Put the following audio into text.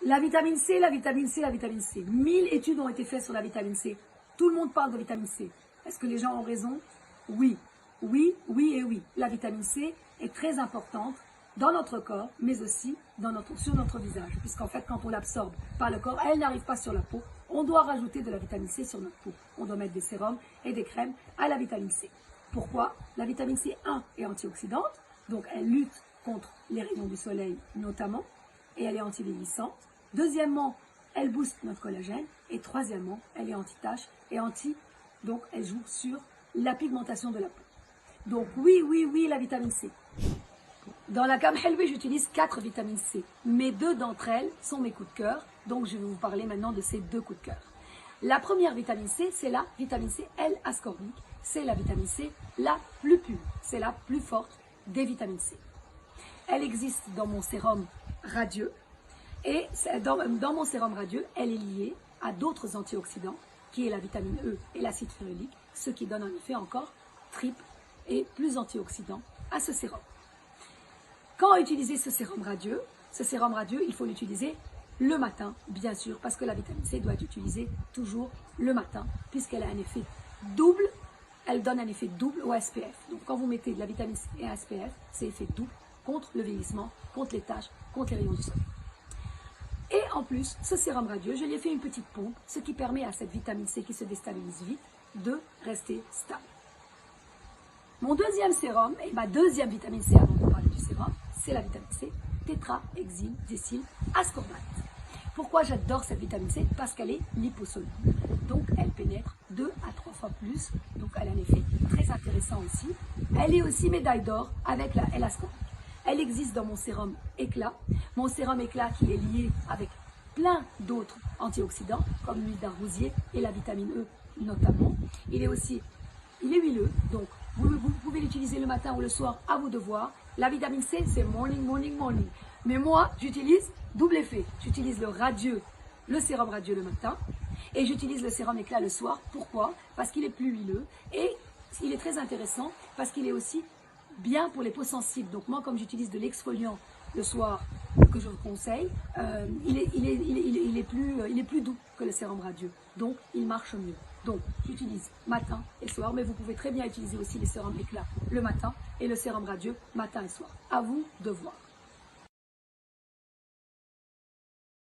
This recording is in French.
La vitamine C, la vitamine C, la vitamine C. 1000 études ont été faites sur la vitamine C. Tout le monde parle de vitamine C. Est-ce que les gens ont raison? Oui. Oui, oui et oui. La vitamine C est très importante dans notre corps, mais aussi sur notre visage. Puisqu'en fait, quand on l'absorbe par le corps, elle n'arrive pas sur la peau. On doit rajouter de la vitamine C sur notre peau. On doit mettre des sérums et des crèmes à la vitamine C. Pourquoi? La vitamine C, 1, est antioxydante. Donc, elle lutte contre les rayons du soleil notamment. Et elle est anti-vieillissante. Deuxièmement, elle booste notre collagène. Et troisièmement, elle est anti-tache et donc elle joue sur la pigmentation de la peau. Donc oui, oui, oui, la vitamine C. Dans la gamme Helwe, j'utilise 4 vitamines C. Mais 2 d'entre elles sont mes coups de cœur. Donc je vais vous parler maintenant de ces 2 coups de cœur. La première vitamine C, c'est la vitamine C L-ascorbique. C'est la vitamine C la plus pure. C'est la plus forte des vitamines C. Elle existe dans mon sérum radieux. Et dans mon sérum radieux, elle est liée à d'autres antioxydants, qui est la vitamine E et l'acide férulique, ce qui donne un effet encore triple et plus antioxydant à ce sérum. Quand utiliser ce sérum radieux, il faut l'utiliser le matin, bien sûr, parce que la vitamine C doit être utilisée toujours le matin, puisqu'elle a un effet double, elle donne un effet double au SPF. Donc quand vous mettez de la vitamine C et un SPF, c'est effet double contre le vieillissement, contre les taches, contre les rayons du soleil. Et en plus, ce sérum radieux, je lui ai fait une petite pompe, ce qui permet à cette vitamine C qui se déstabilise vite de rester stable. Mon deuxième sérum, et ma deuxième vitamine C avant de parler du sérum, c'est la vitamine C tétrahexyldécylascorbate. Pourquoi j'adore cette vitamine C? Parce qu'elle est liposoluble. Donc elle pénètre 2 à 3 fois plus. Donc elle a un effet très intéressant aussi. Elle est aussi médaille d'or avec la L-ascorbique. Elle existe dans mon sérum éclat. Mon sérum éclat qui est lié avec plein d'autres antioxydants, comme l'huile d'arbousier et la vitamine E notamment. Il est huileux, donc vous pouvez l'utiliser le matin ou le soir, à vous de voir. La vitamine C, c'est morning, morning, morning. Mais moi, j'utilise double effet. J'utilise le sérum radieux le matin et j'utilise le sérum éclat le soir. Pourquoi? Parce qu'il est plus huileux et il est très intéressant parce qu'il est aussi bien pour les peaux sensibles. Donc moi, comme j'utilise de l'exfoliant le soir, que je vous conseille, il est plus doux que le sérum radieux. Donc, il marche mieux. Donc, j'utilise matin et soir, mais vous pouvez très bien utiliser aussi les sérums éclat le matin et le sérum radieux matin et soir. À vous de voir.